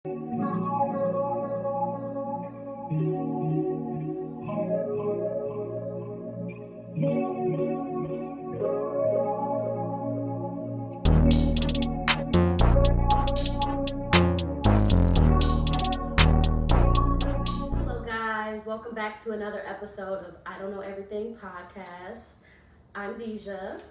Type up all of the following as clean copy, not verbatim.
Hello, guys. Welcome back to another episode of I Don't Know Everything podcast. I'm Deja,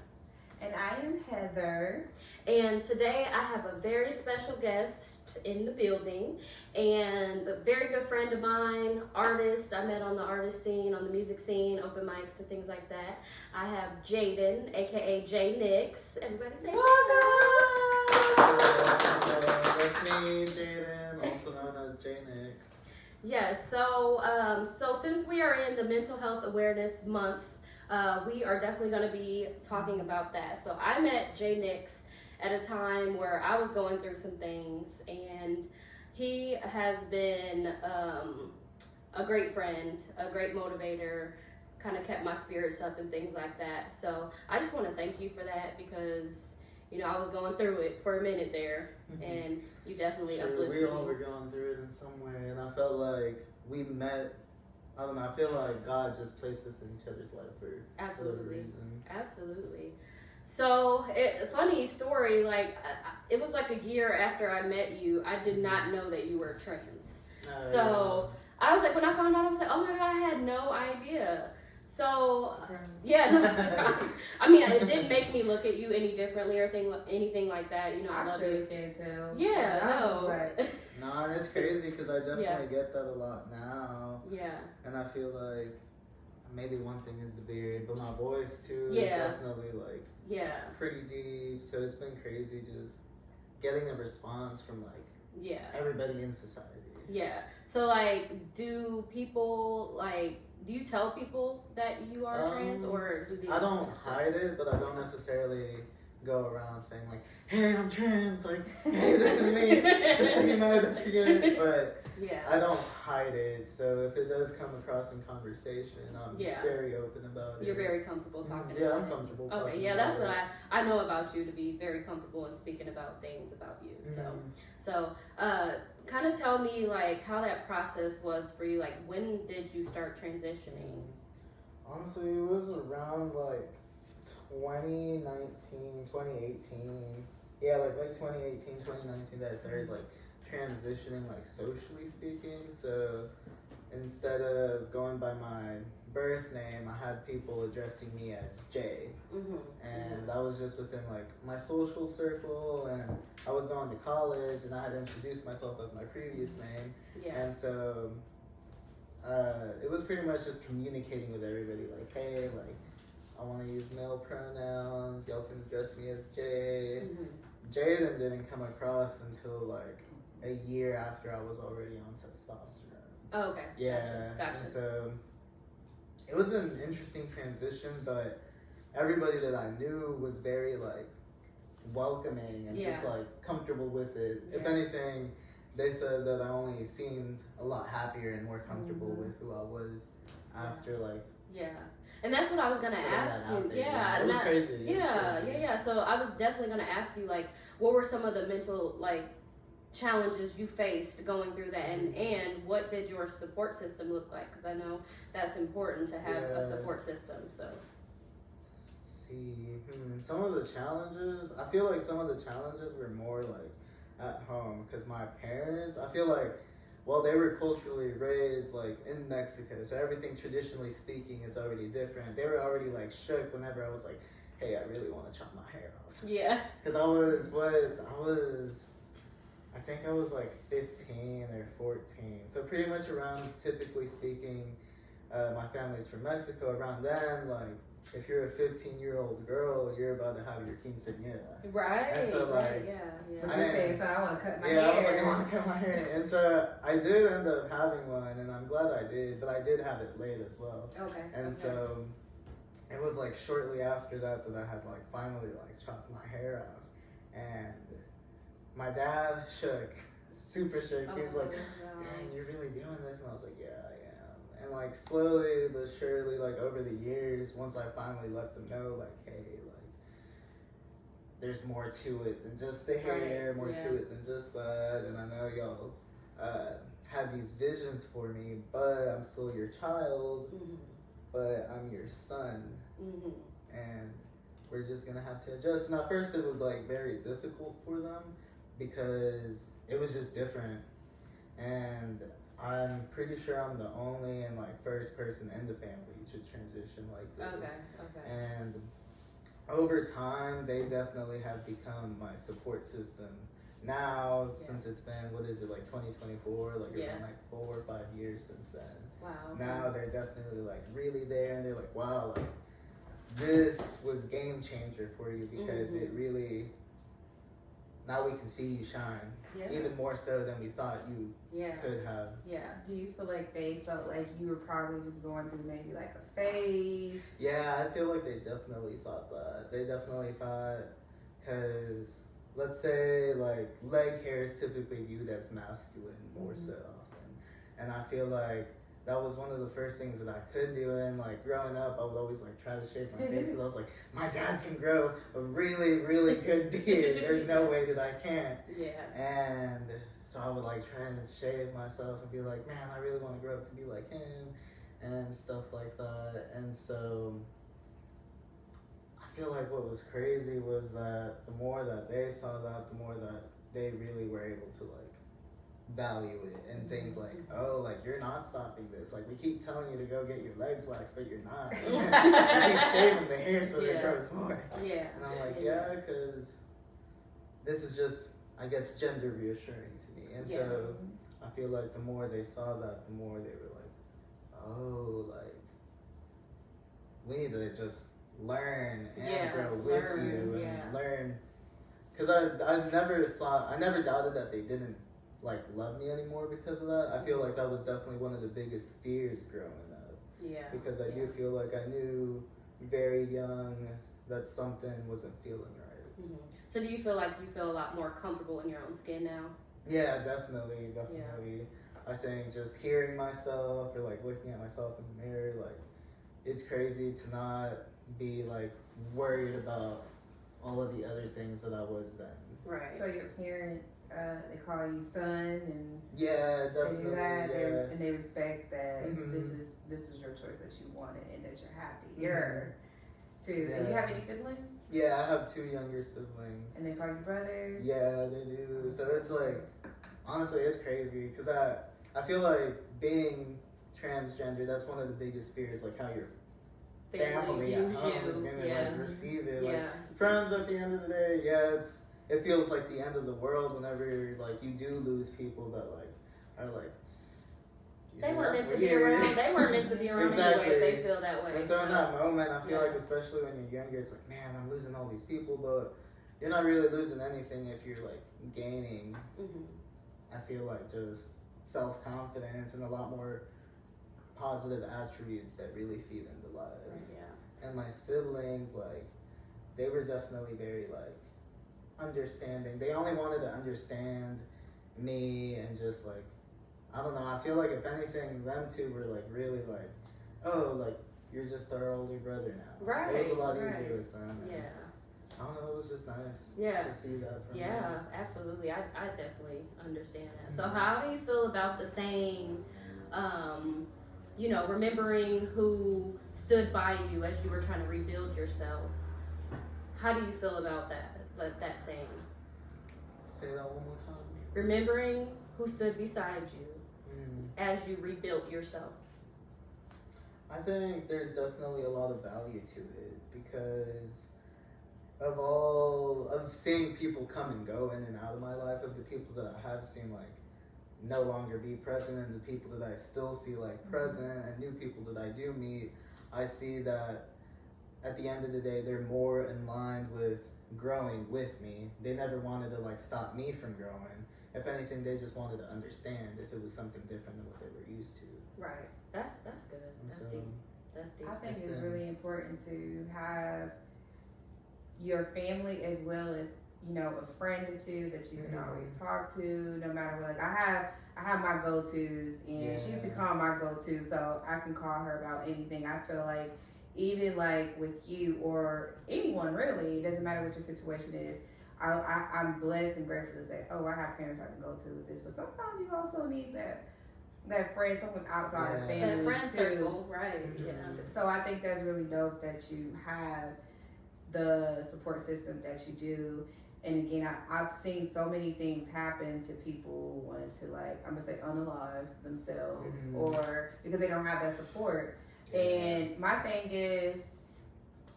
And I am Heather. and today I have a very special guest in the building, and a very good friend of mine, artist. I met on the artist scene, on the music scene, open mics and things like that. I have Jaden, aka JNix. Everybody say That's me, Jaden, also known as JNix. Yeah, so since we are in the Mental Health Awareness Month, we are definitely going to be talking about that. So I met JNix at a time where I was going through some things, and he has been a great friend, a great motivator, kind of kept my spirits up and things like that. So I just want to thank you for that, because I was going through it for a minute there, and you definitely uplifted me. We all were going through it in some way, and I felt like we met. I don't know. I feel like God just placed us in each other's life for whatever reason. Absolutely. So, funny story. It was like a year after I met you. I did not know that you were trans. So I was like, when I found out, I was like, oh my God, I had no idea. So, Surprise. yeah, no surprise. I mean, it didn't make me look at you any differently or anything like that. I love sure you. can't tell. Yeah, I was no. like, Nah, and it's crazy because I definitely get that a lot now, Yeah. and I feel like maybe one thing is the beard, but my voice too is Yeah. definitely like Yeah. pretty deep. So it's been crazy just getting a response from like Yeah. everybody in society. Yeah. So, do you tell people that you are trans, or do they? I don't hide it, but I don't necessarily go around saying like, "Hey, I'm trans." Like, "Hey, this is me." Just so you know, don't forget. But Yeah. I don't hide it. So if it does come across in conversation, I'm very open about it. You're very comfortable talking Yeah, about I'm it. comfortable. Okay, talking yeah, about that's it. what I know about you, to be very comfortable in speaking about things about you. So kind of tell me how that process was for you. When did you start transitioning? Honestly, it was around 2019, 2018. Yeah, late 2018, 2019 that I started transitioning socially speaking. So instead of going by my birth name, I had people addressing me as Jay. And I was just within my social circle, and I was going to college, and I had introduced myself as my previous name. Yeah. And so it was pretty much just communicating with everybody, hey, I want to use male pronouns, y'all can address me as Jay. Jaden didn't come across until a year after I was already on testosterone. Oh, okay. Yeah. Gotcha. And so it was an interesting transition, but everybody that I knew was very welcoming and just comfortable with it. Yeah. If anything, they said that I only seemed a lot happier and more comfortable with who I was after Yeah. And that's what I was gonna ask you. Yeah, it was crazy. Yeah. So I was definitely gonna ask you what were some of the mental challenges you faced going through that, and what did your support system look like? Because I know that's important to have a support system. So. Some of the challenges, I feel like some of the challenges were more at home, because my parents, I feel they were culturally raised in Mexico, so everything traditionally speaking is already different. They were already shook whenever I was hey, I really want to chop my hair off. Yeah. Because I think I was 15 or 14, so pretty much around, typically speaking, my family's from Mexico. Around then, if you're a 15-year-old girl, you're about to have your quinceañera. Right. And so I want to cut my hair. Yeah, I was I want to cut my hair. And so I did end up having one, and I'm glad I did, but I did have it late as well. Okay. And so it was shortly after that I had finally chopped my hair off. And my dad shook, super shook. He's wow. "Dang, you're really doing this?" And I was like, "Yeah, I am." And slowly but surely, over the years, once I finally let them know, hey, there's more to it than just the hair, more to it than just that. And I know y'all had these visions for me, but I'm still your child, but I'm your son. And we're just gonna have to adjust. And at first it was like very difficult for them because it was just different. And I'm pretty sure I'm the only and like first person in the family to transition like this. Okay. And over time, they definitely have become my support system. Now, since it's been, what is it, like 2024, like around like 4 or 5 years since then. Wow. Now they're definitely like really there, and they're like, wow, like this was game changer for you because it really, now we can see you shine. Even more so than we thought you could have. Do you feel like they felt like you were probably just going through maybe like a phase? Yeah, I feel like they definitely thought that. They definitely thought, because let's say like leg hair is typically viewed as masculine more so often. And I feel like that was one of the first things that I could do. And like growing up, I would always like try to shave my face because I was like, my dad can grow a really, really good beard. There's no way that I can't. And so I would like try and shave myself and be like, man, I really want to grow up to be like him and stuff like that. And so I feel like what was crazy was that the more that they saw that, the more that they really were able to like value it and think like, oh, like you're not stopping this. Like we keep telling you to go get your legs waxed, but you're not. You keep shaving the hair so it grows more. And I'm like, because this is just, I guess, gender reassuring to me. And so I feel like the more they saw that, the more they were like, oh, like we need to just learn and grow with you and learn. Because I never doubted that they didn't like love me anymore because of that. I feel like that was definitely one of the biggest fears growing up. Because I do feel like I knew very young that something wasn't feeling right. So do you feel like you feel a lot more comfortable in your own skin now? Yeah, definitely. I think just hearing myself or like looking at myself in the mirror, like it's crazy to not be like worried about all of the other things that I was then. So your parents, they call you son, and definitely. They do that, and they respect that this is your choice that you wanted and that you're happy. Too. Do you have any siblings? Yeah, I have 2 younger siblings. And they call you brother? Yeah, they do. So it's like, honestly, it's crazy because I feel like being transgender, that's one of the biggest fears, like how your family at home is gonna like receive it. Like friends at the end of the day, it feels like the end of the world whenever like you do lose people that like are like they weren't meant to be around. They weren't meant to be around anyway if they feel that way. And so in that moment, I feel like especially when you're younger, it's like, man, I'm losing all these people, but you're not really losing anything if you're like gaining. I feel like just self-confidence and a lot more positive attributes that really feed into life. And my siblings, like, they were definitely very like understanding. They only wanted to understand me and just like, I don't know, I feel like if anything, them two were like really like, oh, like you're just our older brother now. It was a lot easier with them. I don't know, it was just nice to see that from them. Absolutely. I definitely understand that. So how do you feel about the saying, remembering who stood by you as you were trying to rebuild yourself? How do you feel about that saying? Say that one more time. Remembering who stood beside you as you rebuilt yourself. I think there's definitely a lot of value to it because of seeing people come and go in and out of my life, of the people that I have seen like no longer be present and the people that I still see like present and new people that I do meet, I see that at the end of the day they're more in line with growing with me. They never wanted to like stop me from growing. If anything, they just wanted to understand if it was something different than what they were used to. Right. That's good. That's deep. That's deep. I think it's really important to have your family as well as, a friend or two that you can always talk to, no matter what. Like I have my go-tos, and she's become my go-to, so I can call her about anything. I feel like even like with you or anyone really, it doesn't matter what your situation is. I'm blessed and grateful to say, oh, I have parents I can go to with this. But sometimes you also need that friend, someone outside the family that friend too. circle, right? Yeah. So I think that's really dope that you have the support system that you do. And again, I've seen so many things happen to people wanting to, like, I'm gonna say, unalive themselves, or because they don't have that support. And my thing is,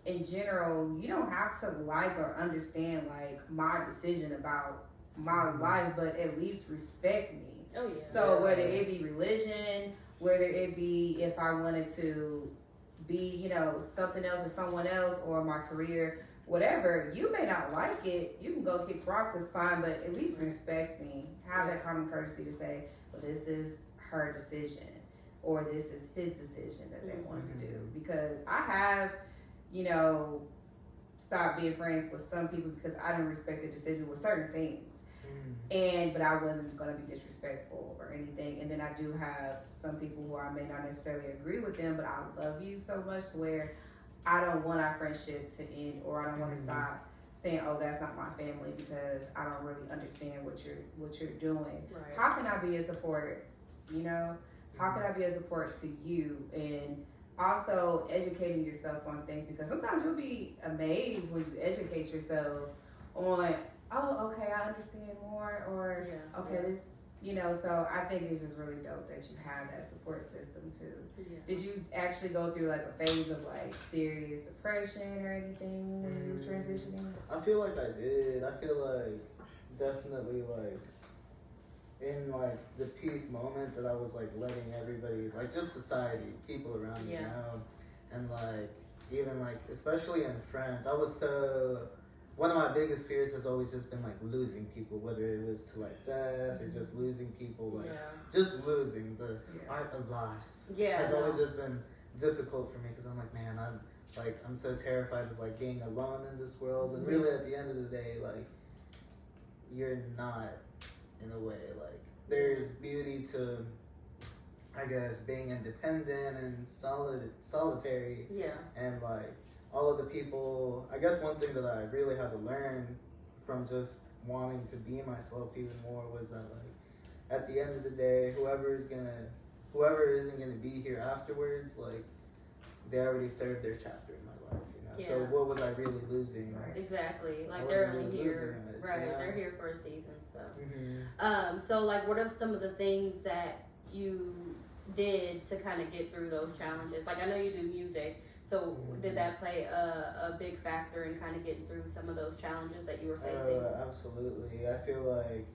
in general, you don't have to like or understand like my decision about my life, but at least respect me. Oh yeah. So whether it be religion, whether it be if I wanted to be, something else or someone else, or my career, whatever, you may not like it. You can go kick rocks, it's fine, but at least respect me. Have that common courtesy to say, well, this is her decision, or this is his decision that they want to do. Because I have, stopped being friends with some people because I didn't respect their decision with certain things. But I wasn't going to be disrespectful or anything. And then I do have some people who I may not necessarily agree with them, but I love you so much to where I don't want our friendship to end, or I don't want to stop saying, oh, that's not my family, because I don't really understand what you're doing. Right. How can I be a support? How can I be a support to you? And also educating yourself on things, because sometimes you'll be amazed when you educate yourself on, oh, okay, I understand more, or this, so I think it's just really dope that you have that support system too. Yeah. Did you actually go through like a phase of like serious depression or anything when you were transitioning? I feel like I did. I feel like definitely like in like the peak moment that I was like letting everybody, like just society, people around me know, and like even like especially in friends, I was so. One of my biggest fears has always just been like losing people, whether it was to like death or just losing people, like just losing the art of loss. Has always just been difficult for me, because I'm like, man, I'm so terrified of like being alone in this world, and really at the end of the day, like you're not, in a way, like there's beauty to, I guess, being independent and solitary, and like all of the people. I guess one thing that I really had to learn from just wanting to be myself even more was that, like, at the end of the day, whoever isn't gonna be here afterwards, like, they already served their chapter in my life, So what was I really losing? Exactly. Like, they're only here. Right. They're here for a season. So, so like, what are some of the things that you did to kind of get through those challenges? Like, I know you do music. So did that play a big factor in kind of getting through some of those challenges that you were facing? Absolutely. I feel like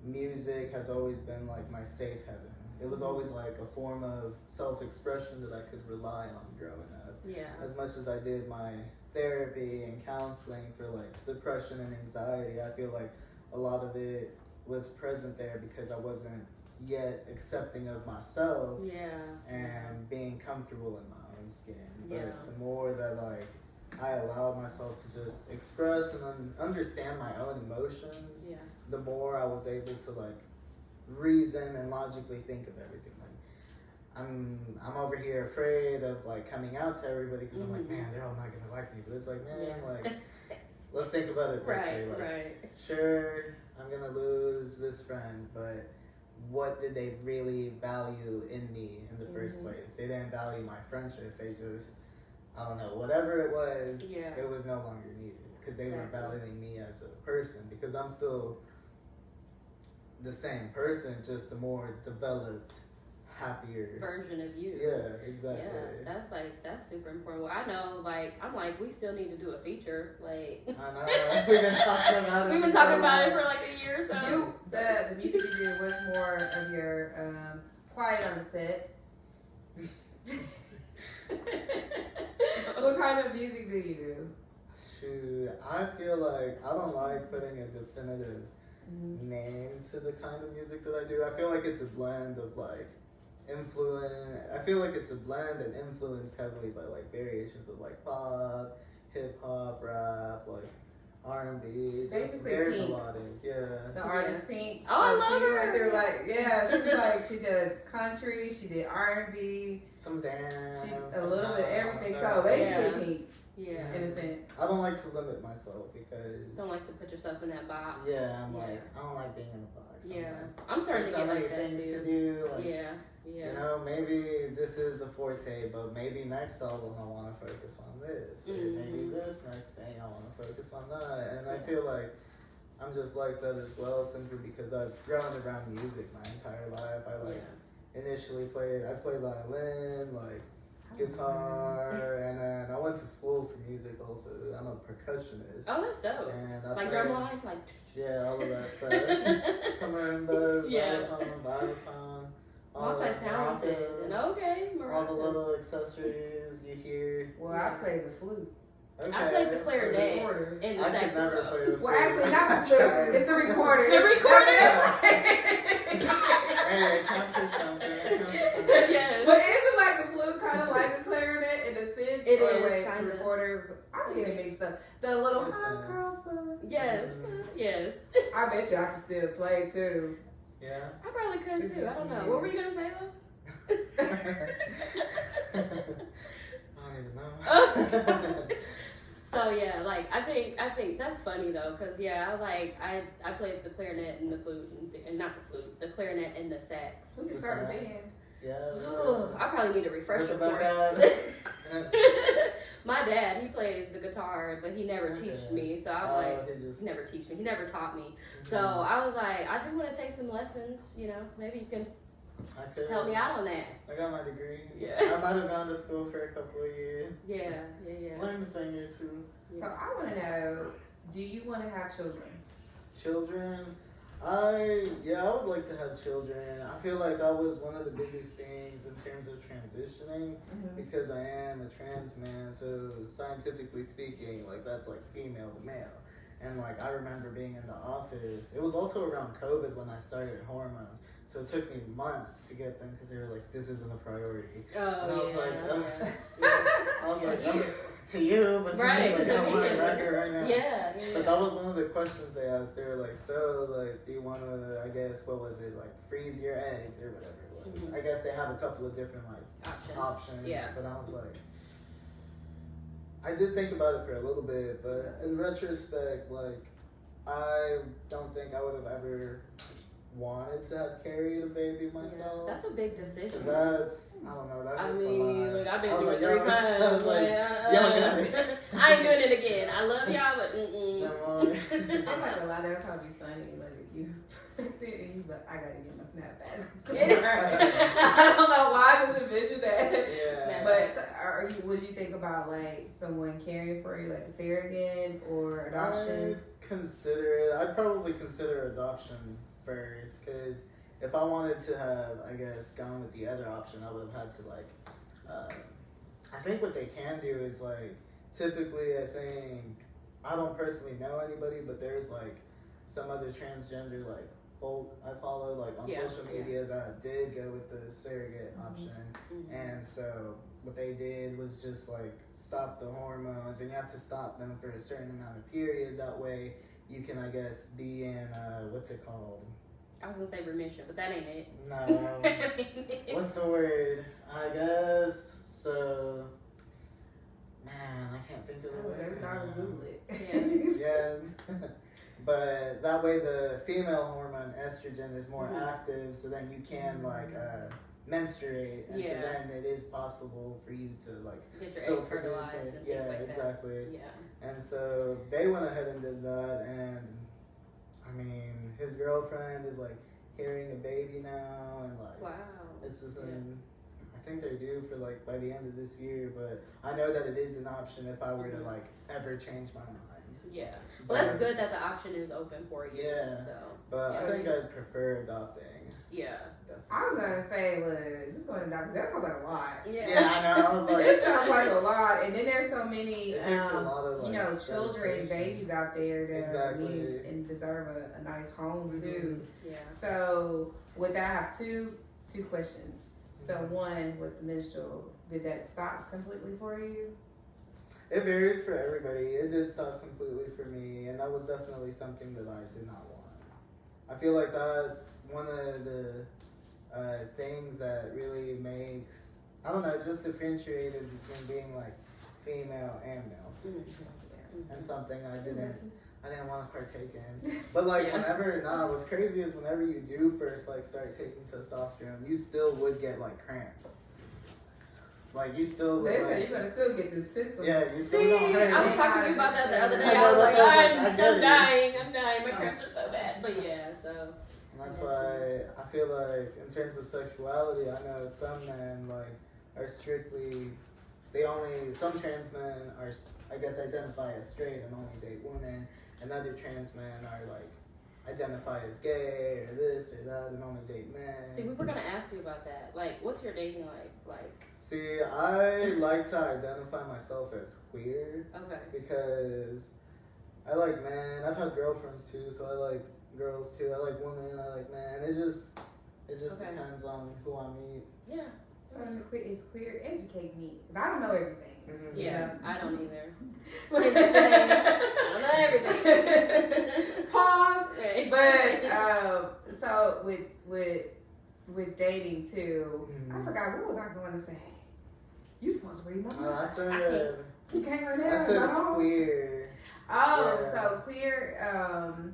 music has always been like my safe haven. It was always like a form of self-expression that I could rely on growing up. Yeah. As much as I did my therapy and counseling for like depression and anxiety, I feel like a lot of it was present there because I wasn't yet accepting of myself and being comfortable in my own skin. But the more that like I allowed myself to just express and understand my own emotions, the more I was able to like reason and logically think of everything. Like I'm over here afraid of like coming out to everybody, because I'm like, man, they're all not gonna like me. But it's like, man, like let's think about it this way. Like, sure, I'm gonna lose this friend, but what did they really value in me in the first place? They didn't value my friendship. They just, I don't know, whatever it was, it was no longer needed, because they weren't valuing me as a person, because I'm still the same person, just a more developed, happier version of you. Yeah, exactly. Yeah, that's super important. Well, I know, like, I'm like, we still need to do a feature. Like, I know, we've been talking about it. We've been talking about it for like a year or so. The music you do was more of your quiet on the set. What kind of music do you do? Shoot, I feel like I don't like putting a definitive name to the kind of music that I do. I feel like it's a blend of like I feel like it's a blend and influenced heavily by like variations of like pop, hip hop, rap, like R&B, just Basically very Pink. melodic. Yeah. The artist Pink. Oh, I so love she her. right there, like, yeah, she was like, she did country, she did R&B, Some dance. she a some little bit house, everything. So everything. basically Pink, Yeah. in a sense. I don't like to limit myself because. Don't like to put yourself in that box. Yeah, I'm Yeah. like, I don't like being in a box. Yeah. Like, I'm starting there's to so get many like that things too. to do. Like, Yeah. Yeah. you know, maybe this is a forte, but maybe next album I want to focus on this, or maybe this next thing I want to focus on that. And I feel like I'm just like that as well, simply because I've grown around music my entire life. I initially played violin, like guitar, and then I went to school for music also. I'm a percussionist. Oh, that's dope. And I Like played, drumline, like. yeah, all of that stuff. Some marimbas, Yeah. xylophone, Multi-talented. And okay, all the maracas. little accessories you hear. Well, I played the flute. Okay. I played the clarinet Recorder. and the I could never saxophone. play the flute. Well, actually, not the flute. Tried. It's the recorder. The recorder? Hey, it counts for something. It counts for something. Yes. But isn't like the flute kind of like a clarinet in a sense? It or is, wait, kinda. the recorder. I'm getting mixed up. The little It high sounds- crossbow. Yes. Yes. I bet you I can still play too. Yeah. I probably could This too. is I don't know. weird. What were you gonna say though? I don't even know. So yeah, like I think that's funny though, cause yeah, I played the clarinet and the flute and not the flute, the clarinet and the sax. We can start a band. Yeah. I probably need a refresher What about course. that? My dad, he played the guitar, but he never Okay. teached me. So I'm like, he never teach me. He never taught me. So I was like, I do want to take some lessons. You know, so maybe you can I could help me out on that. I got my degree. Yeah. I might have gone to school for a couple of years. Yeah. Learned a thing or two. So I want to know, do you want to have children? Children. I would like to have children. I feel like that was one of the biggest things in terms of transitioning because I am a trans man, so scientifically speaking, like that's like female to male. And like I remember being in the office. It was also around COVID when I started hormones. So it took me months to get them because they were like, this isn't a priority. Oh, And I was like, yeah. I was like, to you, but to Right, me, like, to I want me. it right here, right now. Yeah. But that was one of the questions they asked. They were like, so, like, do you want to, I guess, what was it, like, freeze your eggs or whatever it was. I guess they have a couple of different, like, options. Yeah. But I was like, I did think about it for a little bit, but in retrospect, like, I don't think I would have ever wanted to have carried a baby myself. Yeah, that's a big decision. 'Cause that's, I don't know, that's I just mean, a lot. look, I've been I was through it like, 3 times. I was like, y'all got it. I ain't doing it again. I love y'all, but No more. I'm not gonna lie, that'll probably be funny. Like if you, and he's like, I gotta get my snap back. I don't know why I just envisioned that. Yeah. But would you think about like someone caring for you, like a surrogate or adoption? I'd probably consider adoption first, because if I wanted to have, I guess, gone with the other option, I would have had to, like, I think what they can do is, like, typically, I think, I don't personally know anybody, but there's, like, some other transgender, like, folk I follow, like, on social media that did go with the surrogate option, and so what they did was just, like, stop the hormones, and you have to stop them for a certain amount of period, that way you can, I guess, be in, what's it called? I was gonna say remission, but that ain't it. No. What's the word? I guess, so, man, I can't think of the word. I was Googling it. Yes. But that way the female hormone estrogen is more active, so then you can, like, menstruate, and so then it is possible for you to, like, get your still eggs produce fertilized it. and Yeah, things like exactly. that. Yeah. And so they went ahead and did that, and I mean, his girlfriend is like carrying a baby now, and like, Wow. it's just I think they're due for like by the end of this year, but I know that it is an option if I were to like ever change my mind. Yeah. Well, that's good that the option is open for you. Yeah. So. But I think I'd prefer adopting. Yeah. Definitely. I was gonna say, look, just going to doctor. That sounds like a lot. Yeah. Yeah, I know. I was like, It sounds like a lot, and then there's so many, it takes a lot of, like, you know, children, dedication. babies out there that Exactly. need and deserve a nice home too. Yeah. So with that, I have two questions. So one, with the menstrual, did that stop completely for you? It varies for everybody. It did stop completely for me, and that was definitely something that I did not want. I feel like that's one of the things that really makes, I don't know, just differentiated between being like female and male, and something I didn't want to partake in. But like what's crazy is whenever you do first like start taking testosterone, you still would get like cramps. Like you still would. They say you're gonna still get this symptom. Yeah, you still don't hurt. I was talking to you about that the other day. I know, I was like, that's what I'm dying. My cramps are so bad. But yeah, so. And that's why I feel like in terms of sexuality, I know some men like are strictly, some trans men are, I guess, identify as straight and only date women, and other trans men are like identify as gay or this or that and only date men. See, we were gonna ask you about that. Like, what's your dating like? See, I like to identify myself as queer. Okay. Because I like men. I've had girlfriends too, so I like girls too. I like women. I like men. It just depends on who I meet. Yeah. So it's queer. Educate me, because I don't know everything. Mm-hmm. Yeah, I don't either. I don't know everything. Pause. Hey. But so with dating too, I forgot what was I going to say. You supposed to read my mind. I said. You can't right now. I said queer. Oh, Yeah. so queer.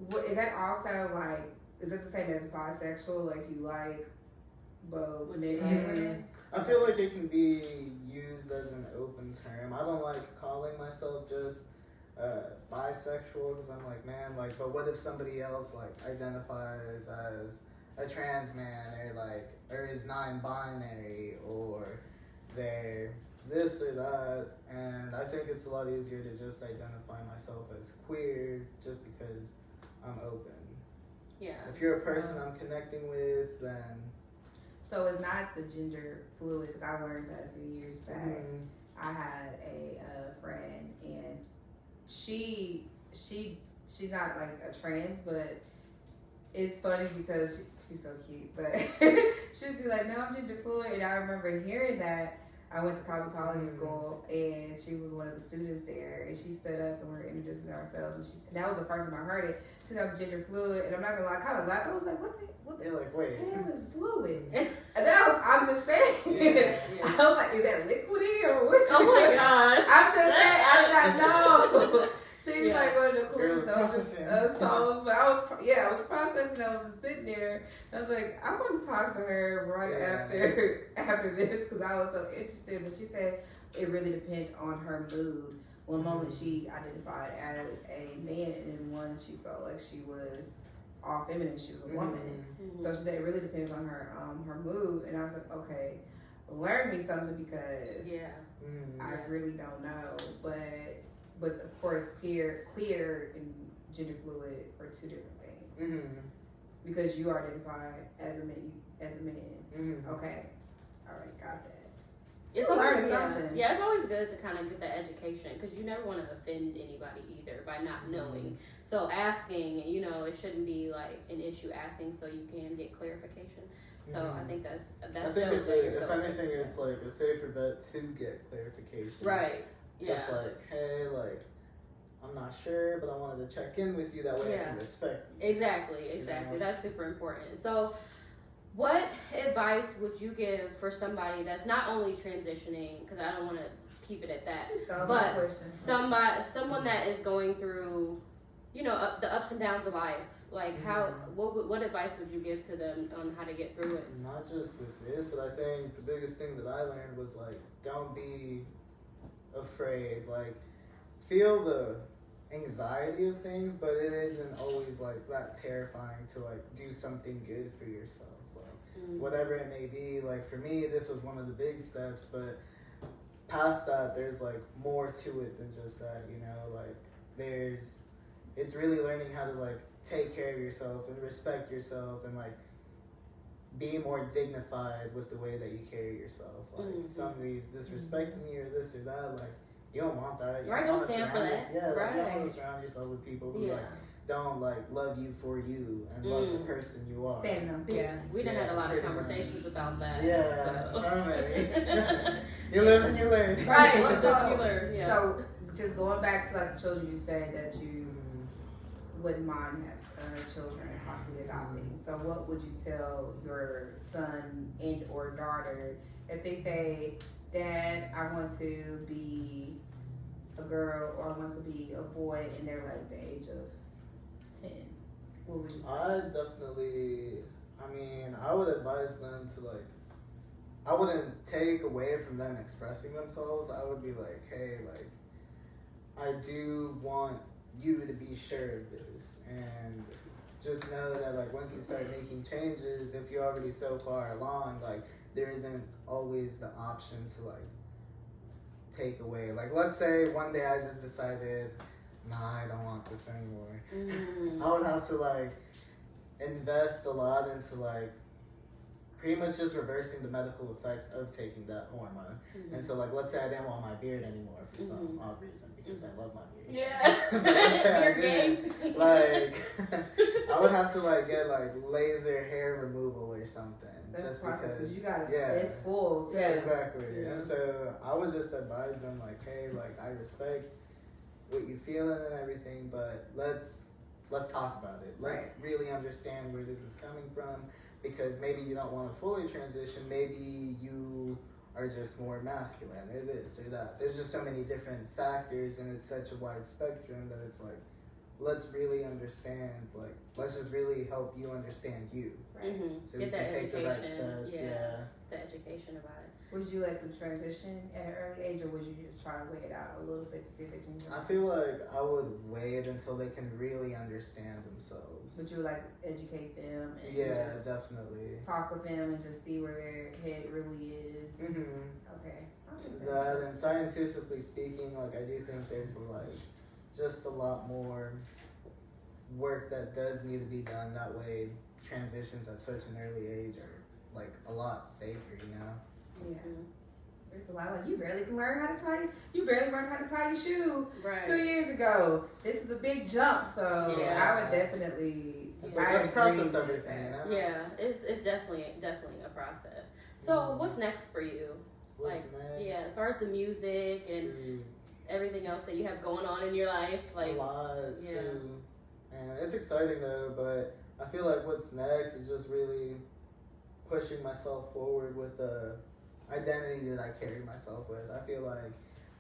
What is that also like? Is it the same as bisexual? Like you like both men and women? I feel like it can be used as an open term. I don't like calling myself just bisexual because I'm like, man, like, but what if somebody else like identifies as a trans man or is non-binary or they're this or that, and I think it's a lot easier to just identify myself as queer just because I'm open. Yeah. If you're a person I'm connecting with, then. So it's not the gender fluid, because I learned that a few years back. I had a friend, and she's not like a trans, but it's funny because she's so cute. But she'd be like, "No, I'm gender fluid," and I remember hearing that. I went to cosmetology school, and she was one of the students there, and she stood up and we were introducing ourselves, and that was the first time I heard it. She said, "I'm gender fluid," and I'm not gonna lie, I kind of laughed. I was like, what They're like, wait. the hell is fluid? And I'm just saying. Yeah. I was like, is that liquidy or what? Oh my god. I'm just saying, I did not know. She's like one of the You're coolest souls, but I was processing. I was just sitting there. I was like, I want to talk to her after this because I was so interested. But she said it really depends on her mood. One moment she identified as a man, and then one she felt like she was all feminine. She was a woman. So she said it really depends on her her mood. And I was like, okay, learn me something because I really don't know, but of course, queer and gender fluid are two different things. Because you identify as a man. Okay, all right, got that. It's always something. Yeah, it's always good to kind of get that education because you never want to offend anybody either by not knowing. So asking, it shouldn't be like an issue asking, so you can get clarification. So I think that's I think dope. if anything, it's like a safer bet to get clarification. Right. Yeah. Just like, hey, like, I'm not sure, but I wanted to check in with you. That way I can respect you. Exactly. That's super important. So, what advice would you give for somebody that's not only transitioning, because I don't want to keep it at that, but someone that is going through, the ups and downs of life? Like, what advice would you give to them on how to get through it? Not just with this, but I think the biggest thing that I learned was, like, don't be afraid. Like, feel the anxiety of things, but it isn't always like that terrifying to like do something good for yourself, like whatever it may be. Like for me, this was one of the big steps, but past that there's like more to it than just that, like it's really learning how to like take care of yourself and respect yourself and like be more dignified with the way that you carry yourself. Like somebody's disrespecting you or this or that, like you don't want that. You don't stand for that. You don't want to surround yourself with people who like don't like love you for you and love the person you are. Stand on business. We done had a lot of conversations about that. Yeah, so many. You live and you learn. Right, let's go you learn. Yeah. So, just going back to like the children, you said that you wouldn't mind having children possibly adopting. So, what would you tell your son and or daughter if they say, "Dad, I want to be a girl or I want to be a boy," and they're like the age of 10? What would you say? I would advise them to like, I wouldn't take away from them expressing themselves. I would be like, hey, like, I do want you to be sure of this, and just know that like once you start making changes, if you're already so far along, like there isn't always the option to like take away. Like let's say one day I just decided, nah, I don't want this anymore. I would have to like invest a lot into like pretty much just reversing the medical effects of taking that hormone. And so like let's say I didn't want my beard anymore for some odd reason because I love my beard. Yeah. But let's say I Your didn't, game. like I would have to like get like laser hair removal or something. That's just process because you got yeah. it's full too. Yeah. Exactly. Yeah. And so I would just advise them like, hey, like I respect what you feeling and everything, but let's talk about it. Let's really understand where this is coming from, because maybe you don't want to fully transition. Maybe you are just more masculine or this or that. There's just so many different factors, and it's such a wide spectrum that it's like, let's really understand, like, let's just really help you understand you. Right. So Get we can that take the right education. steps. Yeah. The education about it. Would you let them transition at an early age, or would you just try to wait it out a little bit to see if they change? I feel like I would wait until they can really understand themselves. Would you like educate them? And Yeah, just definitely. talk with them and just see where their head really is. Okay. I think that's That, and scientifically speaking, like I do think there's like just a lot more work that does need to be done. That way, transitions at such an early age are like a lot safer, you know. Yeah. There's a lot like you barely can learn how to tie. You barely learned how to tie your shoe 2 years ago. This is a big jump, so Yeah. I would definitely. So let's agree process with everything, you that. know. Yeah, it's definitely a process. So what's next for you? What's Like, next? Yeah, as far as the music and Shoot, everything else that you have going on in your life, like a lot yeah. too. And it's exciting though, but I feel like what's next is just really pushing myself forward with the identity that I carry myself with. I feel like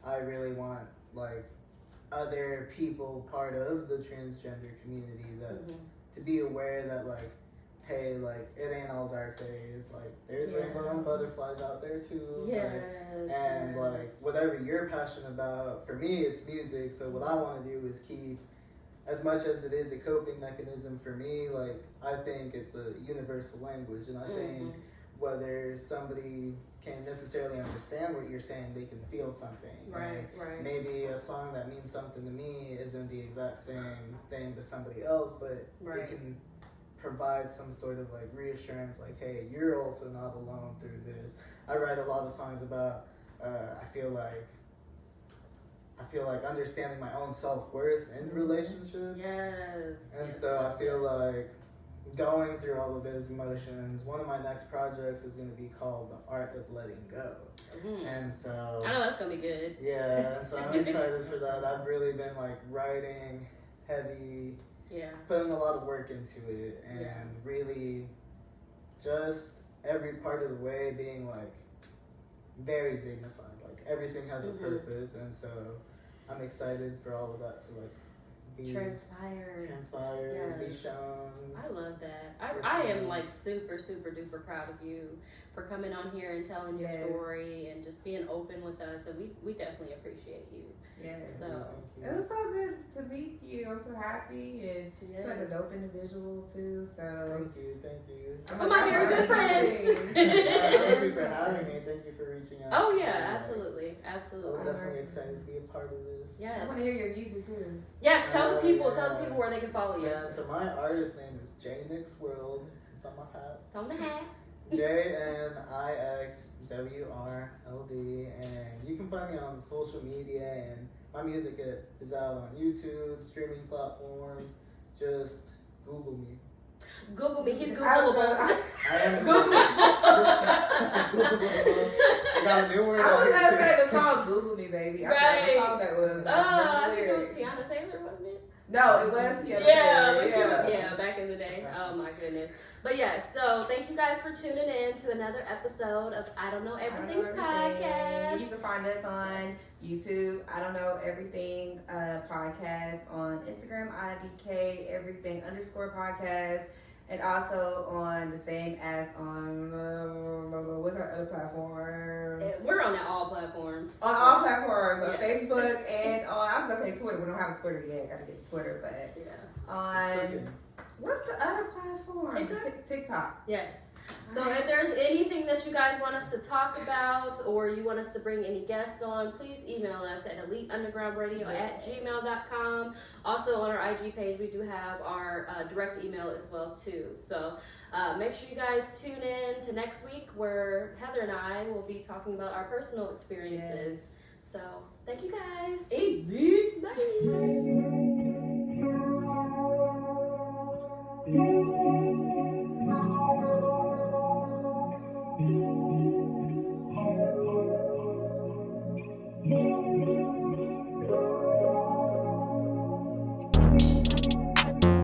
I really want like other people part of the transgender community that to be aware that like, hey, like it ain't all dark days. Like there's rainbow and butterflies out there too. Yes. Like, and like whatever you're passionate about, for me it's music. So what I want to do is keep, as much as it is a coping mechanism for me, like I think it's a universal language, and I think whether somebody can't necessarily understand what you're saying, they can feel something. Right, And right. maybe a song that means something to me isn't the exact same thing to somebody else, but Right. it can provide some sort of like reassurance, like, hey, you're also not alone through this. I write a lot of songs about I feel like understanding my own self-worth in relationships. Yes. And yes, so I yes, feel yes. like going through all of those emotions, one of my next projects is going to be called The Art of Letting Go. And so I know that's gonna be good. yeah, and so I'm excited for that. I've really been like writing heavy, Yeah. putting a lot of work into it, and really just every part of the way being like very dignified. Like everything has a purpose, and so I'm excited for all of that to like be Transpired. be Yes. shown. I love that. Yes, I am ma'am. like super duper proud of you for coming on here and telling your Yes. story and just being open with us, and we definitely appreciate you. Yes. So It was so good to meet you. I'm so happy, and it's like a dope individual too. So Thank you. Oh, my very good friends. Thank you for having me. Thank you for reaching out. Oh to yeah, me. Like, absolutely, I was absolutely. definitely excited to be a part of this. I Yes, want to hear your music too. yes. Tell the Oh, people, yeah. tell the people where they can follow you. Yeah, so my artist name is JNix World. It's on my hat. It's on the hat. JNixWRLD, and you can find me on social media, and my music is out on YouTube, streaming platforms. Just Google me. Google me. He's I was Googleable. I am Google just Googleable. got a new word. I was out gonna here, say too. the song "Google Me, Baby." I forgot Right. what song that was. but I remember think the it was lyrics. Tiana Taylor, wasn't it? No, it was Tiana Yeah, Taylor, but she was, yeah. back in the day. Oh my goodness. But yeah, so thank you guys for tuning in to another episode of I Don't Know Everything podcast. You can find us on YouTube. I Don't Know Everything podcast on Instagram. IDK Everything _podcast. And also on the same as on what's our other platforms? We're on all platforms. On all platforms, on Yes. Facebook and on, I was gonna say Twitter. We don't have a Twitter yet. Gotta get to Twitter, but Yeah. on what's the other platform? TikTok? TikTok. Yes. So if there's anything that you guys want us to talk about or you want us to bring any guests on, please email us at eliteundergroundradio@gmail.com. Also on our IG page, we do have our direct email as well too. So make sure you guys tune in to next week where Heather and I will be talking about our personal experiences. So thank you guys. Elite. Bye.